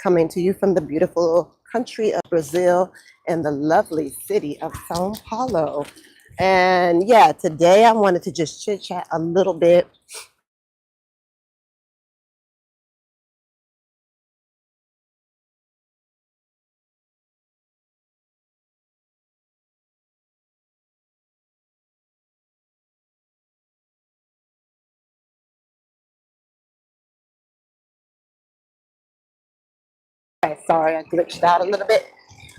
coming to you from the beautiful country of Brazil and the lovely city of Sao Paulo. And yeah, today I wanted to just chit chat a little bit. Okay, sorry, I glitched out a little bit.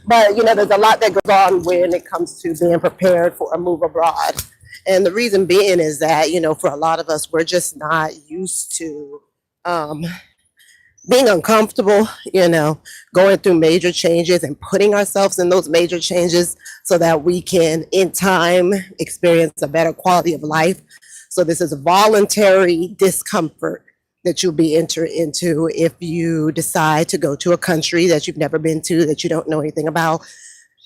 But there's a lot that goes on when it comes to being prepared for a move abroad. And the reason being is that, for a lot of us, we're just not used to um, being uncomfortable, going through major changes and putting ourselves in those major changes so that we can, in time, experience a better quality of life. So this is a voluntary discomfort that you'll be enter into if you decide to go to a country that you've never been to, that you don't know anything about,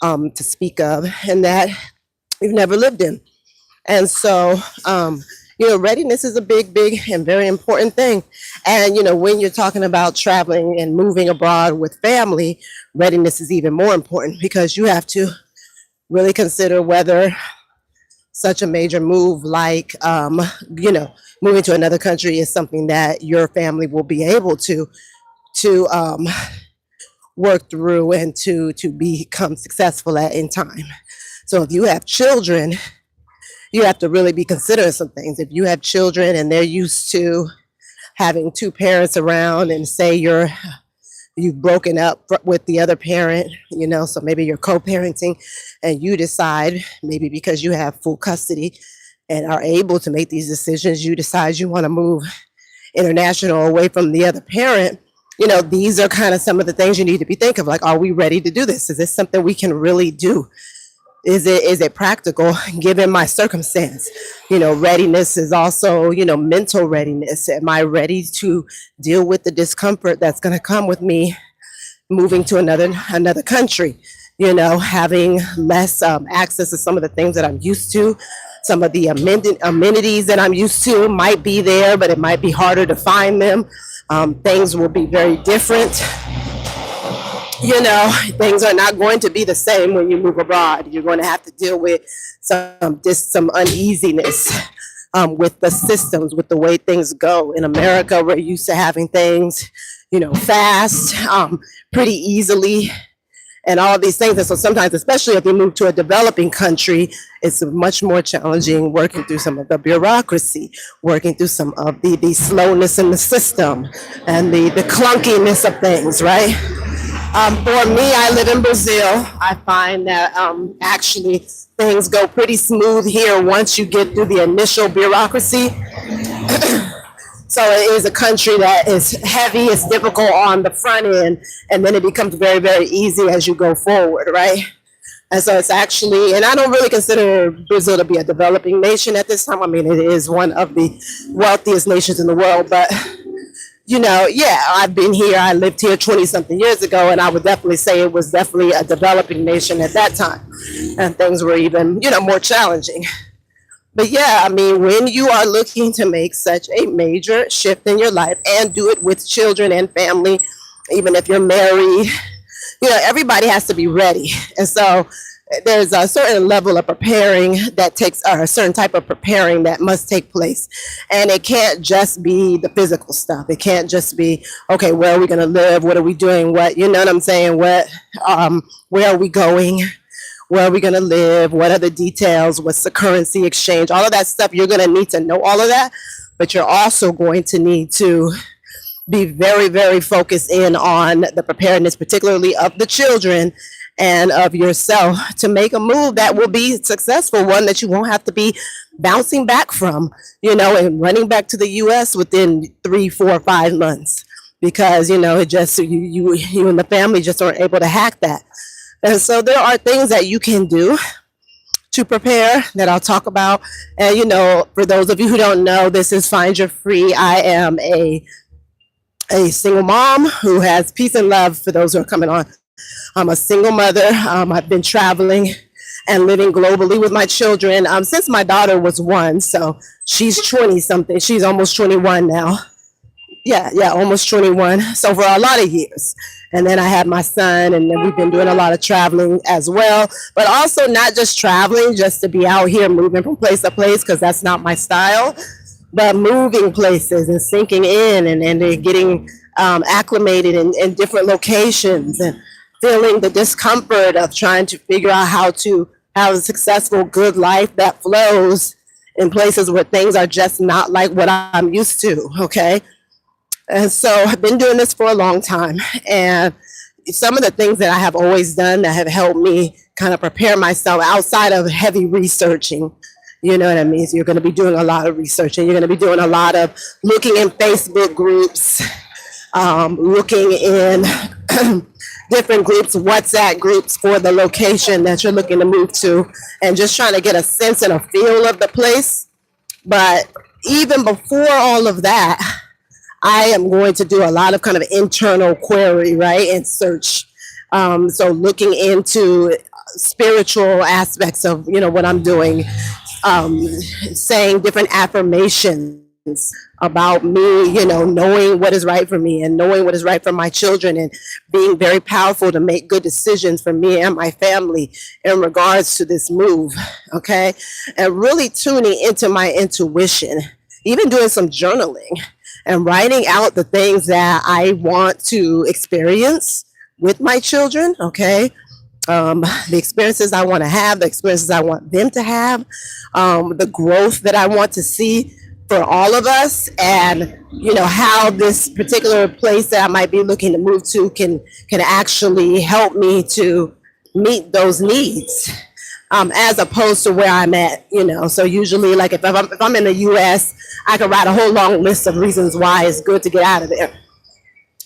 to speak of, and that you've never lived in. And so, readiness is a big, big and very important thing. And, when you're talking about traveling and moving abroad with family, readiness is even more important because you have to really consider whether such a major move like, moving to another country is something that your family will be able to work through and to become successful at in time. So if you have children, you have to really be considering some things. If you have children and they're used to having two parents around, and say you've broken up with the other parent, so maybe you're co-parenting, and you decide, maybe because you have full custody and are able to make these decisions, you decide you want to move international away from the other parent. These are kind of some of the things you need to be thinking of, like, are we ready to do this? Is this something we can really do? Is it practical given my circumstance? Readiness is also, mental readiness. Am I ready to deal with the discomfort that's going to come with me moving to another country? Having less access to some of the things that I'm used to. Some of the amenities that I'm used to might be there, but it might be harder to find them. Things will be very different. Things are not going to be the same when you move abroad. You're going to have to deal with some uneasiness with the systems, with the way things go. In America, we're used to having things, fast, pretty easily, and all of these things. And so sometimes, especially if you move to a developing country, it's much more challenging working through some of the bureaucracy, working through some of the slowness in the system and the clunkiness of things, right? For me, I live in Brazil. I find that actually things go pretty smooth here once you get through the initial bureaucracy. So it is a country that is heavy, it's difficult on the front end, and then it becomes very, very easy as you go forward, right? And so it's actually, and I don't really consider Brazil to be a developing nation at this time. I mean, it is one of the wealthiest nations in the world, but I've been here, I lived here 20 something years ago, and I would definitely say it was definitely a developing nation at that time. And things were even, more challenging. But yeah, I mean, when you are looking to make such a major shift in your life and do it with children and family, even if you're married, everybody has to be ready. And so there's a certain level of preparing that takes, or a certain type of preparing that must take place. And it can't just be the physical stuff. It can't just be, okay, where are we going to live? What are we doing? What, you know what I'm saying? Where are we going? Where are we going to live? What are the details? What's the currency exchange? All of that stuff, you're going to need to know all of that. But you're also going to need to be very, very focused in on the preparedness, particularly of the children and of yourself, to make a move that will be successful, one that you won't have to be bouncing back from, and running back to the US within 3, 4, 5 months, because, it just, you and the family just aren't able to hack that. And so there are things that you can do to prepare that I'll talk about. And, for those of you who don't know, this is Find Your Free. I am a single mom who has peace and love for those who are coming on. I'm a single mother. I've been traveling and living globally with my children since my daughter was 1. So she's 20 something. She's almost 21 now. yeah, almost 21. So for a lot of years. And then I had my son, and then we've been doing a lot of traveling as well. But also not just traveling, just to be out here moving from place to place, because that's not my style, but moving places and sinking in and then getting acclimated in different locations and feeling the discomfort of trying to figure out how to have a successful, good life that flows in places where things are just not like what I'm used to. Okay. And so I've been doing this for a long time. And some of the things that I have always done that have helped me kind of prepare myself outside of heavy researching, you know what I mean? So you're going to be doing a lot of research, and you're going to be doing a lot of looking in Facebook groups, looking in different groups, WhatsApp groups for the location that you're looking to move to, and just trying to get a sense and a feel of the place. But even before all of that, I am going to do a lot of kind of internal query, right, and search. So looking into spiritual aspects of, you know, what I'm doing, saying different affirmations about me, you know, knowing what is right for me and knowing what is right for my children, and being very powerful to make good decisions for me and my family in regards to this move, okay? And really tuning into my intuition, even doing some journaling and writing out the things that I want to experience with my children, okay? The experiences I want to have, the experiences I want them to have, the growth that I want to see for all of us, and you know how this particular place that I might be looking to move to can actually help me to meet those needs, as opposed to where I'm at. You know, so usually, like if I'm in the U.S., I can write a whole long list of reasons why it's good to get out of there.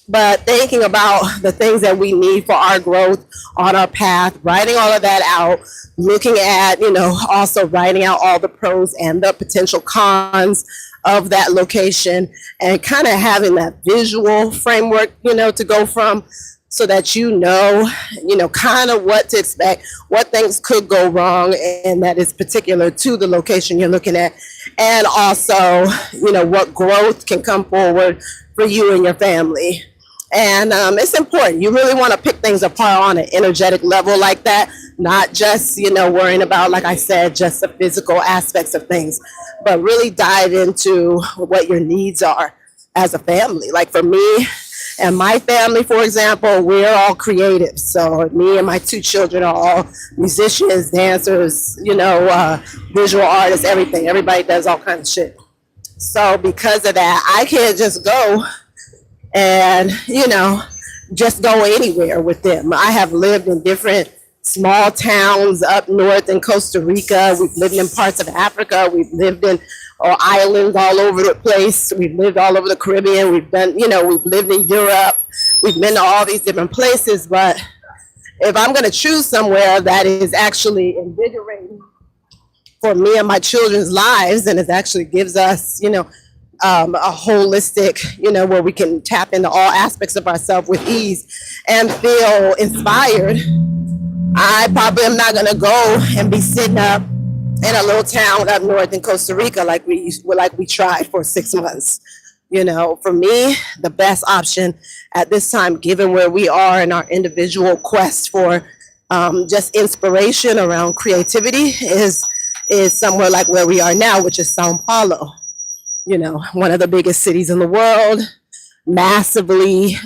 But thinking about the things that we need for our growth on our path, writing all of that out, looking at, you know, also writing out all the pros and the potential cons of that location, and kind of having that visual framework, you know, to go from, so that you know, kind of what to expect, what things could go wrong, and that is particular to the location you're looking at, and also, you know, what growth can come forward for you and your family. And it's important. You really want to pick things apart on an energetic level like that, not just, you know, worrying about, like I said, just the physical aspects of things, but really dive into what your needs are as a family. Like for me and my family, for example, we're all creative. So me and my two children are all musicians, dancers, you know, visual artists, everything. Everybody does all kinds of shit. So because of that, I can't just go and, you know, just go anywhere with them. I have lived in different small towns up north in Costa Rica. We've lived in parts of Africa. We've lived in islands all over the place. We've lived all over the Caribbean. We've done, you know, we've lived in Europe. We've been to all these different places. But if I'm going to choose somewhere that is actually invigorating for me and my children's lives, and it actually gives us, you know, a holistic, you know, where we can tap into all aspects of ourselves with ease and feel inspired, I probably am not going to go and be sitting up in a little town up north in Costa Rica like we tried for 6 months. You know, for me, the best option at this time, given where we are in our individual quest for just inspiration around creativity, is somewhere like where we are now, which is Sao Paulo. You know, one of the biggest cities in the world, massively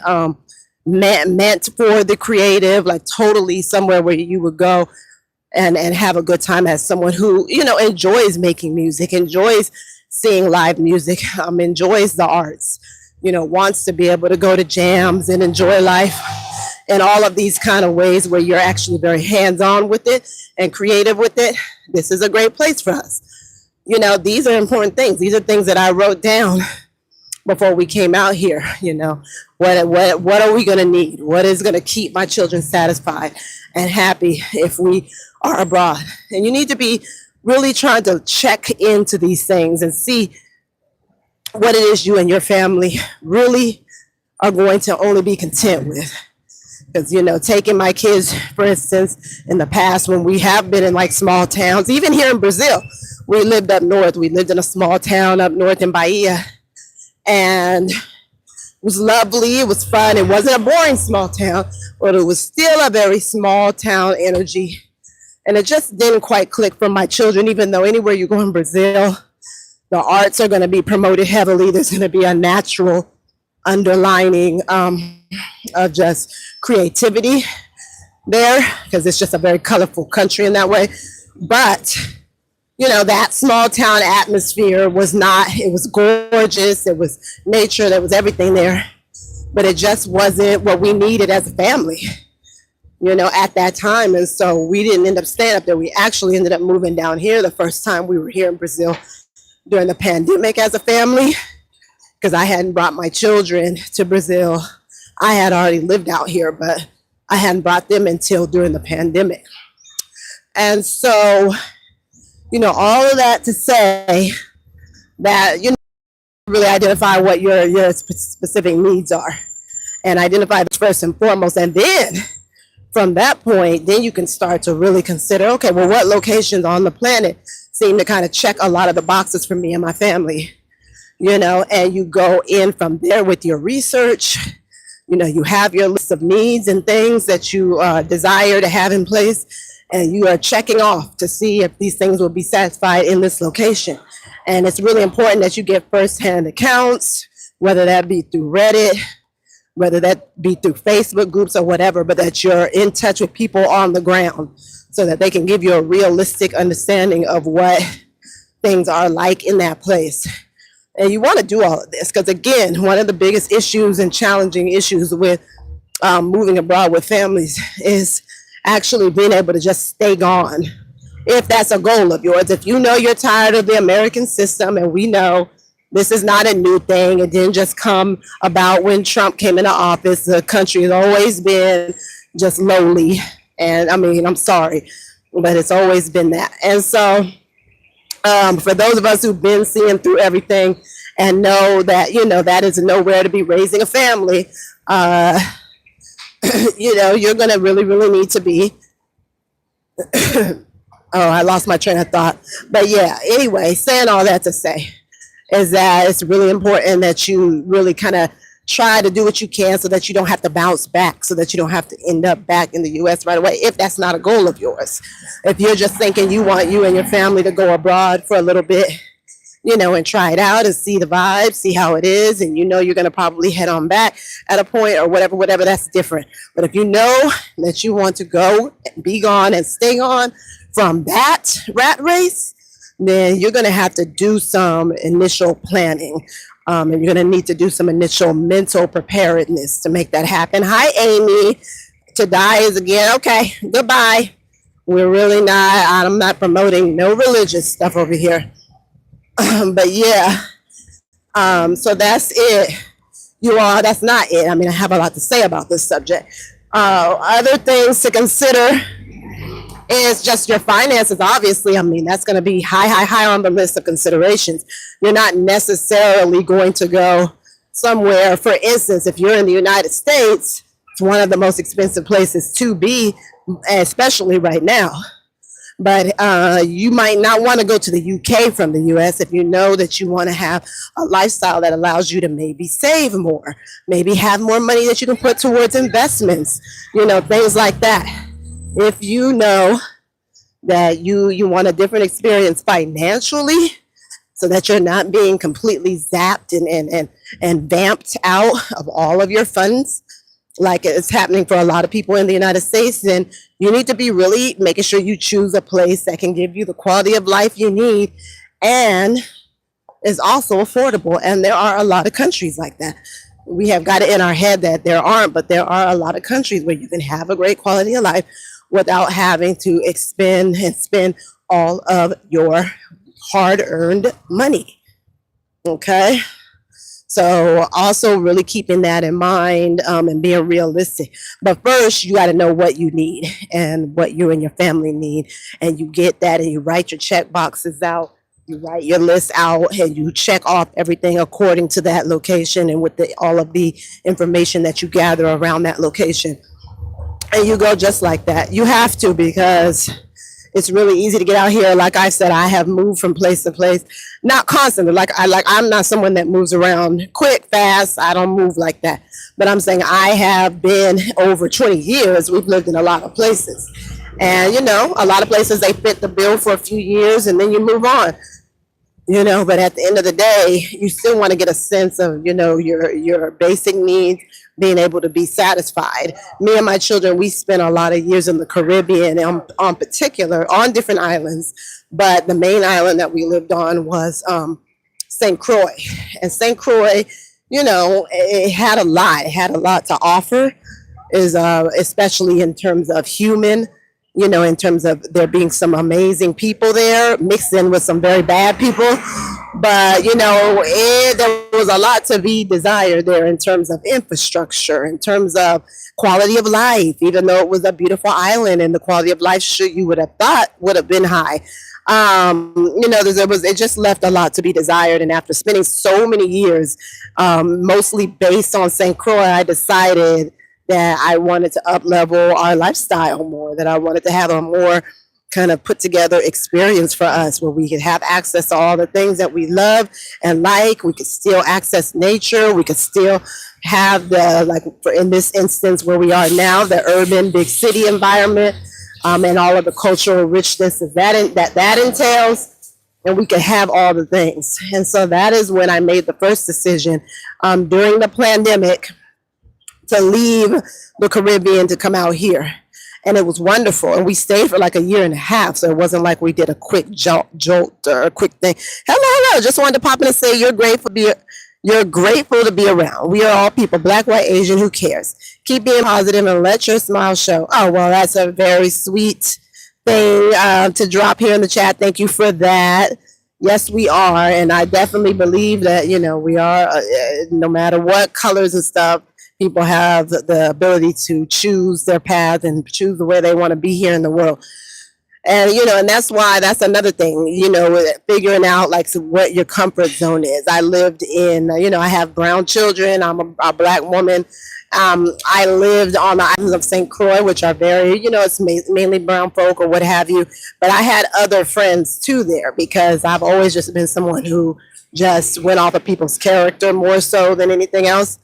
meant for the creative, like totally somewhere where you would go and have a good time as someone who, you know, enjoys making music, enjoys seeing live music, enjoys the arts, you know, wants to be able to go to jams and enjoy life in all of these kind of ways where you're actually very hands-on with it and creative with it. This is a great place for us. You know, these are important things. These are things that I wrote down before we came out here. You know, what are we going to need? What is going to keep my children satisfied and happy if we are abroad? And you need to be really trying to check into these things and see what it is you and your family really are going to only be content with. Because, you know, taking my kids, for instance, in the past when we have been in like small towns, even here in Brazil, we lived up north. We lived in a small town up north in Bahia. And was lovely. It was fun. It wasn't a boring small town, but it was still a very small town energy. And it just didn't quite click for my children, even though anywhere you go in Brazil, the arts are going to be promoted heavily. There's going to be a natural underlining of just creativity there, because it's just a very colorful country in that way. But you know, that small town atmosphere was not, it was gorgeous, it was nature, there was everything there, but it just wasn't what we needed as a family, you know, at that time. And so we didn't end up staying up there. We actually ended up moving down here the first time we were here in Brazil during the pandemic as a family, because I hadn't brought my children to Brazil. I had already lived out here, but I hadn't brought them until during the pandemic. And so, you know, all of that to say that, you know, really identify what your specific needs are and identify this first and foremost. And then from that point, then you can start to really consider, okay, well, what locations on the planet seem to kind of check a lot of the boxes for me and my family, you know, and you go in from there with your research. You know, you have your list of needs and things that you desire to have in place, and you are checking off to see if these things will be satisfied in this location. And it's really important that you get firsthand accounts, whether that be through Reddit, whether that be through Facebook groups or whatever, but that you're in touch with people on the ground so that they can give you a realistic understanding of what things are like in that place. And you want to do all of this because, again, one of the biggest issues and challenging issues with moving abroad with families is actually being able to just stay gone, if that's a goal of yours. If you know you're tired of the American system, and we know this is not a new thing, it didn't just come about when Trump came into office. The country has always been just lowly, and I mean, I'm sorry, but it's always been that. And so for those of us who've been seeing through everything and know that, you know, that is nowhere to be raising a family, you know, you're going to really, really need to be. Oh, I lost my train of thought. But yeah, anyway, saying all that to say is that it's really important that you really kind of try to do what you can so that you don't have to bounce back, so that you don't have to end up back in the U.S. right away, if that's not a goal of yours. If you're just thinking you want you and your family to go abroad for a little bit, you know, and try it out and see the vibe, see how it is, and you know you're going to probably head on back at a point or whatever, that's different. But if you know that you want to go and be gone and stay on from that rat race, then you're going to have to do some initial planning. And you're going to need to do some initial mental preparedness to make that happen. Hi, Amy. To die is again. Okay, goodbye. We're really not, I'm not promoting no religious stuff over here. But yeah, so that's it. You all, that's not it. I mean, I have a lot to say about this subject. Other things to consider is just your finances. Obviously, I mean, that's going to be high on the list of considerations. You're not necessarily going to go somewhere. For instance, if you're in the United States, it's one of the most expensive places to be, especially right now. But you might not want to go to the UK from the US if you know that you want to have a lifestyle that allows you to maybe save more, maybe have more money that you can put towards investments, you know, things like that. If you know that you want a different experience financially so that you're not being completely zapped and vamped out of all of your funds, like it's happening for a lot of people in the United States, then you need to be really making sure you choose a place that can give you the quality of life you need and is also affordable. And there are a lot of countries like that. We have got it in our head that there aren't, but there are a lot of countries where you can have a great quality of life without having to expend and spend all of your hard-earned money. Okay? So also really keeping that in mind and being realistic. But first, you got to know what you need and what you and your family need. And you get that and you write your check boxes out. You write your list out and you check off everything according to that location and with all of the information that you gather around that location. And you go just like that. You have to, because It's really easy to get out here. Like I said, I have moved from place to place, not constantly. I'm not someone that moves around quick, fast. I don't move like that. But I'm saying I have been over 20 years. We've lived in a lot of places. And, a lot of places they fit the bill for a few years and then you move on. But at the end of the day, you still want to get a sense of, your basic needs being able to be satisfied. Me and my children, we spent a lot of years in the Caribbean on particular, on different islands. But the main island that we lived on was St. Croix. And St. Croix, it had a lot. It had a lot to offer, especially in terms of human, in terms of there being some amazing people there mixed in with some very bad people. But, there was a lot to be desired there in terms of infrastructure, in terms of quality of life, even though it was a beautiful island and the quality of life you would have thought would have been high. It just left a lot to be desired. And after spending so many years, mostly based on St. Croix, I decided that I wanted to up level our lifestyle more, that I wanted to have a more kind of put together experience for us where we could have access to all the things that we love and like. We could still access nature. We could still have in this instance where we are now, the urban big city environment, and all of the cultural richness that entails. And we could have all the things. And so that is when I made the first decision during the pandemic to leave the Caribbean to come out here. And it was wonderful. And we stayed for like a year and a half. So it wasn't like we did a quick jolt or a quick thing. Hello. Just wanted to pop in and say you're grateful to be around. We are all people, Black, white, Asian, who cares? Keep being positive and let your smile show. Oh, well, that's a very sweet thing to drop here in the chat. Thank you for that. Yes, we are. And I definitely believe that, we are, no matter what colors and stuff, people have the ability to choose their path and choose the way they want to be here in the world. And, and that's another thing, figuring out what your comfort zone is. I lived in, I have brown children. I'm a Black woman. I lived on the islands of St. Croix, which are very, it's mainly brown folk or what have you. But I had other friends too there because I've always just been someone who just went off of people's character more so than anything else.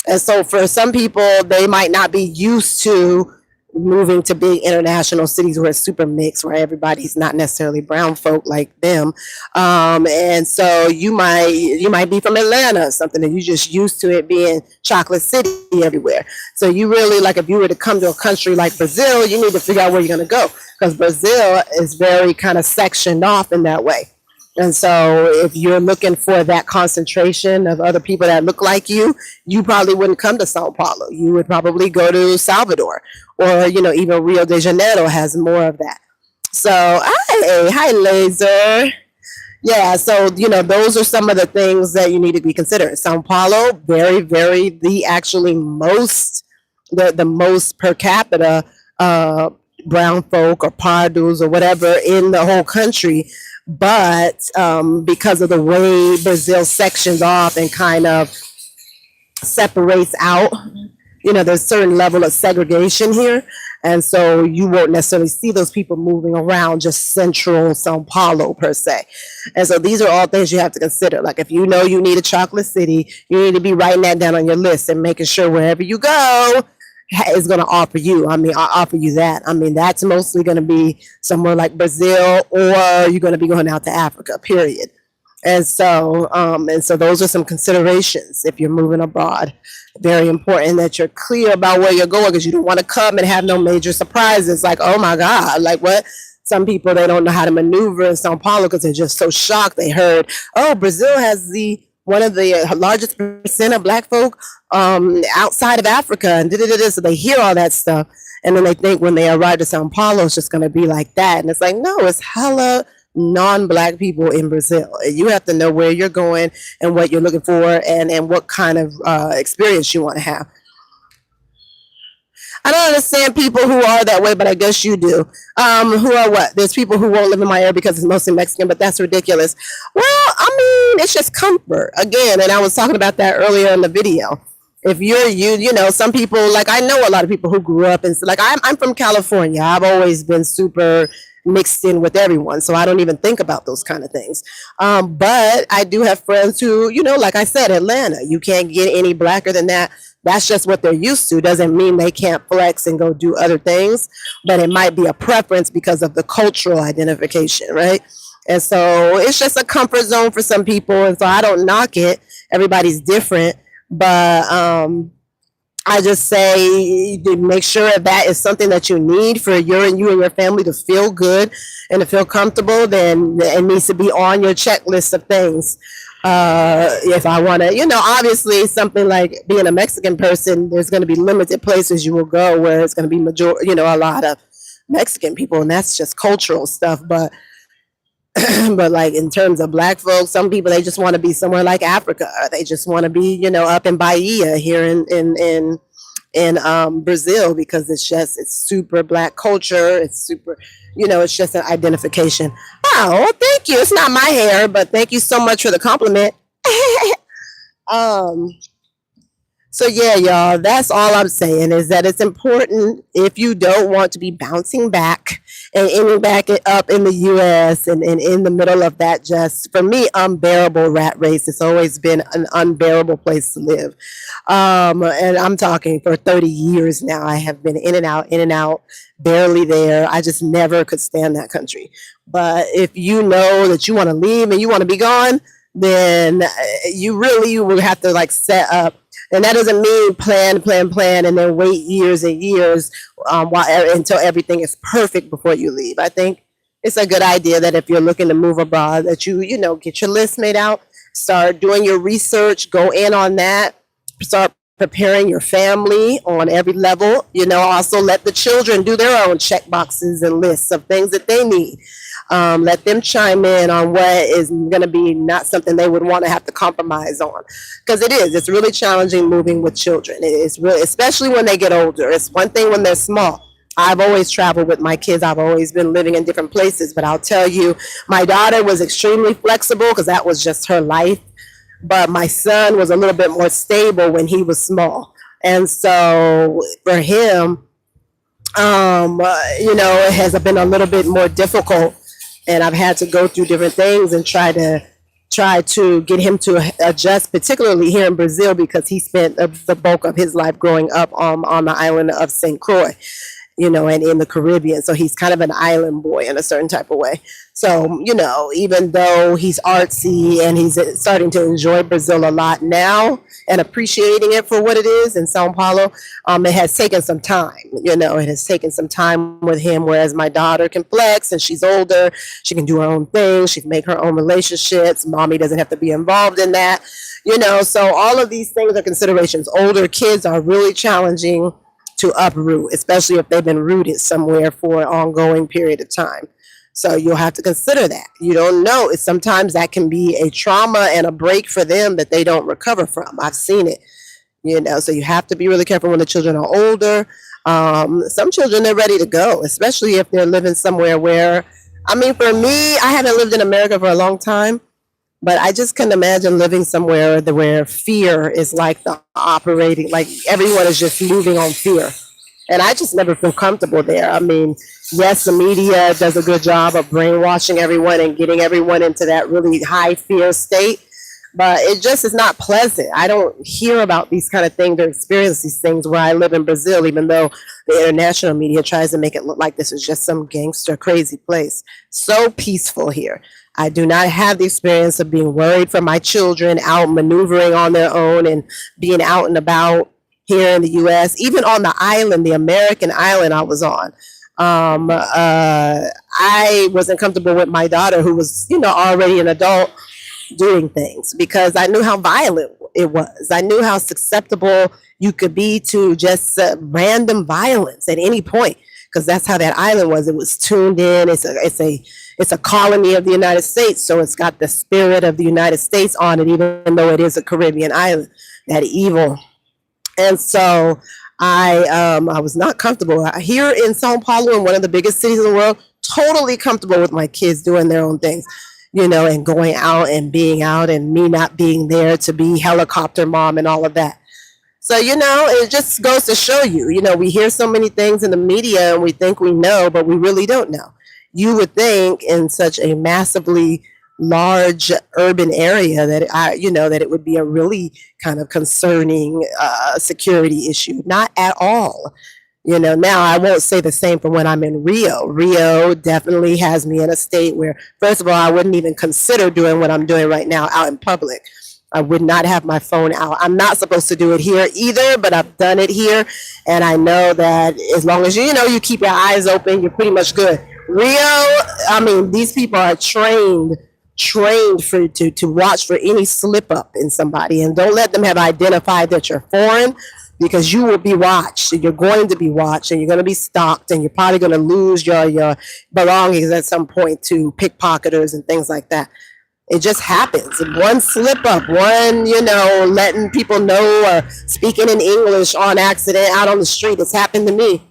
And so for some people, they might not be used to moving to big international cities where it's super mixed, where everybody's not necessarily brown folk like them. And so you might be from Atlanta or something and you're just used to it being chocolate city everywhere. So you really, if you were to come to a country like Brazil, you need to figure out where you're going to go because Brazil is very kind of sectioned off in that way. And so if you're looking for that concentration of other people that look like you probably wouldn't come to Sao Paulo. You would probably go to Salvador or, even Rio de Janeiro has more of that. So, hi, Laser. Yeah, so, those are some of the things that you need to be considering. Sao Paulo, very, very, the most per capita brown folk or Pardus or whatever in the whole country. But because of the way Brazil sections off and kind of separates out, there's a certain level of segregation here. And so you won't necessarily see those people moving around just central Sao Paulo per se. And so these are all things you have to consider. Like if you need a chocolate city, you need to be writing that down on your list and making sure wherever you go, is going to offer you. I'll offer you that. That's mostly going to be somewhere like Brazil, or you're going to be going out to Africa, period. And so those are some considerations if you're moving abroad. Very important that you're clear about where you're going because you don't want to come and have no major surprises. Like, oh my God, what? Some people, they don't know how to maneuver in Sao Paulo because they're just so shocked. They heard, oh, Brazil has one of the largest percent of Black folk outside of Africa, and so they hear all that stuff, and then they think when they arrive to Sao Paulo, it's just going to be like that, and it's like, no, it's hella non-Black people in Brazil. You have to know where you're going and what you're looking for, and what kind of experience you want to have. I don't understand people who are that way, but I guess you do. Who are what? There's people who won't live in my area because it's mostly Mexican, but that's ridiculous. Well, it's just comfort. Again, and I was talking about that earlier in the video. If you're some people, I know a lot of people who grew up in, I'm from California. I've always been super mixed in with everyone. So I don't even think about those kind of things. But I do have friends who, like I said, Atlanta, you can't get any blacker than that. That's just what they're used to. Doesn't mean they can't flex and go do other things, but it might be a preference because of the cultural identification, right? And so it's just a comfort zone for some people. And so I don't knock it. Everybody's different. But I just say to make sure that is something that you need for you and your family to feel good and to feel comfortable, then it needs to be on your checklist of things. If I want to, obviously something like being a Mexican person, there's going to be limited places you will go where it's going to be a lot of Mexican people, and that's just cultural stuff. But but like in terms of black folks, some people, they just want to be somewhere like Africa. Or they just want to be, up in Bahia here in Brazil, because it's super black culture. It's super, it's just an identification. Oh, thank you. It's not my hair, but thank you so much for the compliment. um, So yeah, y'all, that's all I'm saying, is that it's important, if you don't want to be bouncing back and ending back up in the US and in the middle of that, just, for me, unbearable rat race. It's always been an unbearable place to live. And I'm talking for 30 years now. I have been in and out, barely there. I just never could stand that country. But if you know that you want to leave and you want to be gone, then you will have to like set up. And that doesn't mean plan, and then wait years and years until everything is perfect before you leave. I think it's a good idea that if you're looking to move abroad, that you get your list made out, start doing your research, go in on that, start preparing your family on every level. Also let the children do their own check boxes and lists of things that they need. Let them chime in on what is going to be not something they would want to have to compromise on, because it's really challenging moving with children. It's really, especially when they get older. It's one thing when they're small. I've always traveled with my kids. I've always been living in different places, but I'll tell you, my daughter was extremely flexible because that was just her life. But my son was a little bit more stable when he was small. And so for him, it has been a little bit more difficult. And I've had to go through different things and try to get him to adjust, particularly here in Brazil, because he spent the bulk of his life growing up on the island of St. Croix, and in the Caribbean. So he's kind of an island boy in a certain type of way. So, even though he's artsy and he's starting to enjoy Brazil a lot now and appreciating it for what it is in Sao Paulo, it has taken some time. It has taken some time with him, whereas my daughter can flex and she's older. She can do her own thing. She can make her own relationships. Mommy doesn't have to be involved in that. So all of these things are considerations. Older kids are really challenging to uproot, especially if they've been rooted somewhere for an ongoing period of time. So you'll have to consider that. You don't know. Sometimes that can be a trauma and a break for them that they don't recover from. I've seen it, so you have to be really careful when the children are older. Some children are ready to go, especially if they're living somewhere where, for me, I haven't lived in America for a long time, but I just couldn't imagine living somewhere where fear is like the operating, like everyone is just moving on fear. And I just never feel comfortable there. Yes, the media does a good job of brainwashing everyone and getting everyone into that really high fear state, but it just is not pleasant. I don't hear about these kind of things or experience these things where I live in Brazil, even though the international media tries to make it look like this is just some gangster crazy place. So peaceful here. I do not have the experience of being worried for my children out maneuvering on their own and being out and about here in the US, even on the island, the American island I was on. I wasn't comfortable with my daughter, who was, already an adult, doing things, because I knew how violent it was. I knew how susceptible you could be to just random violence at any point, because that's how that island was. It was tuned in. It's a colony of the United States, so it's got the spirit of the United States on it, even though it is a Caribbean island. That evil. And so I was not comfortable here in Sao Paulo, in one of the biggest cities in the world. Totally comfortable with my kids doing their own things, and going out and being out, and me not being there to be helicopter mom and all of that. So, it just goes to show you, we hear so many things in the media and we think we know, but we really don't know. you would think in such a massively large urban area that that it would be a really kind of concerning security issue. Not at all. Now I won't say the same for when I'm in Rio. Rio definitely has me in a state where, first of all, I wouldn't even consider doing what I'm doing right now out in public. I would not have my phone out. I'm not supposed to do it here either, but I've done it here. And I know that as long as you keep your eyes open, you're pretty much good. Rio, I mean, these people are trained to watch for any slip up in somebody, and don't let them have identified that you're foreign, because you will be watched. You're going to be watched, and you're going to be stalked, and you're probably going to lose your belongings at some point to pickpocketers and things like that. It just happens. One slip up, one, letting people know or speaking in English on accident out on the street. It's happened to me.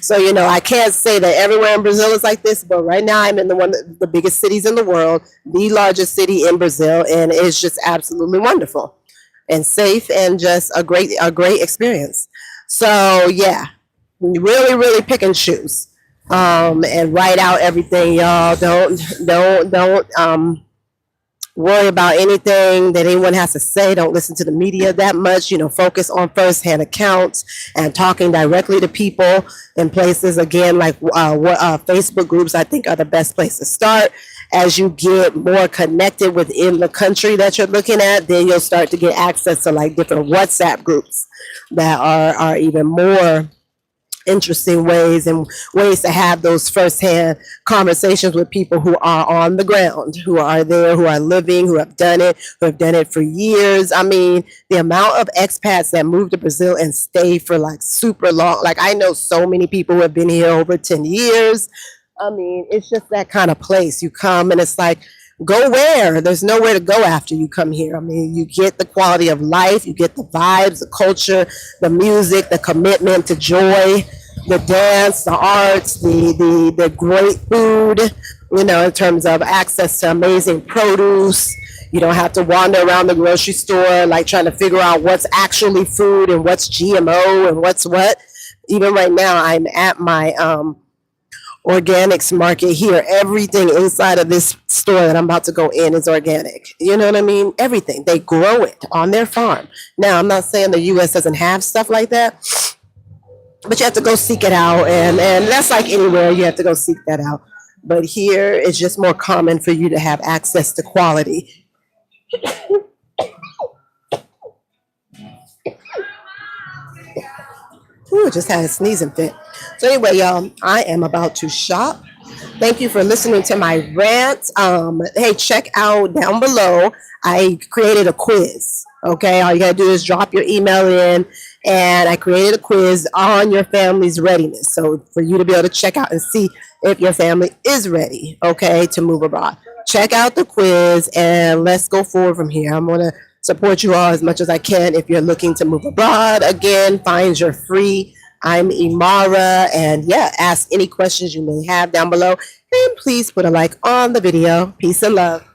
So, I can't say that everywhere in Brazil is like this, but right now I'm in the biggest cities in the world, the largest city in Brazil, and it's just absolutely wonderful and safe and just a great experience. So, yeah, really, really pick and choose and write out everything, y'all. Don't worry about anything that anyone has to say. Don't listen to the media that much. Focus on firsthand accounts and talking directly to people in places, again, like Facebook groups, I think, are the best place to start. As you get more connected within the country that you're looking at, then you'll start to get access to like different WhatsApp groups that are even more interesting ways to have those firsthand conversations with people who are on the ground, who are there, who are living, who have done it for years. I mean, the amount of expats that move to Brazil and stay for like super long, like I know so many people who have been here over 10 years. I mean, it's just that kind of place. You come and it's like, go where? There's nowhere to go after you come here. I mean, you get the quality of life, you get the vibes, the culture, the music, the commitment to joy, the dance, the arts, the great food, in terms of access to amazing produce. You don't have to wander around the grocery store like trying to figure out what's actually food and what's GMO and what's what. Even right now, I'm at my organics market here. Everything inside of this store that I'm about to go in is organic. You know what I mean? Everything. They grow it on their farm. Now, I'm not saying the U.S. doesn't have stuff like that, but you have to go seek it out. And that's like anywhere, you have to go seek that out. But here, it's just more common for you to have access to quality. Ooh, just had a sneezing fit. So anyway, y'all, I am about to shop. Thank you for listening to my rant. Hey, check out down below. I created a quiz. Okay, all you gotta do is drop your email in, and I created a quiz on your family's readiness. So for you to be able to check out and see if your family is ready, okay, to move abroad. Check out the quiz and let's go forward from here. I'm gonna support you all as much as I can if you're looking to move abroad. Again, find your free. I'm Imara, and yeah, ask any questions you may have down below, and please put a like on the video. Peace and love.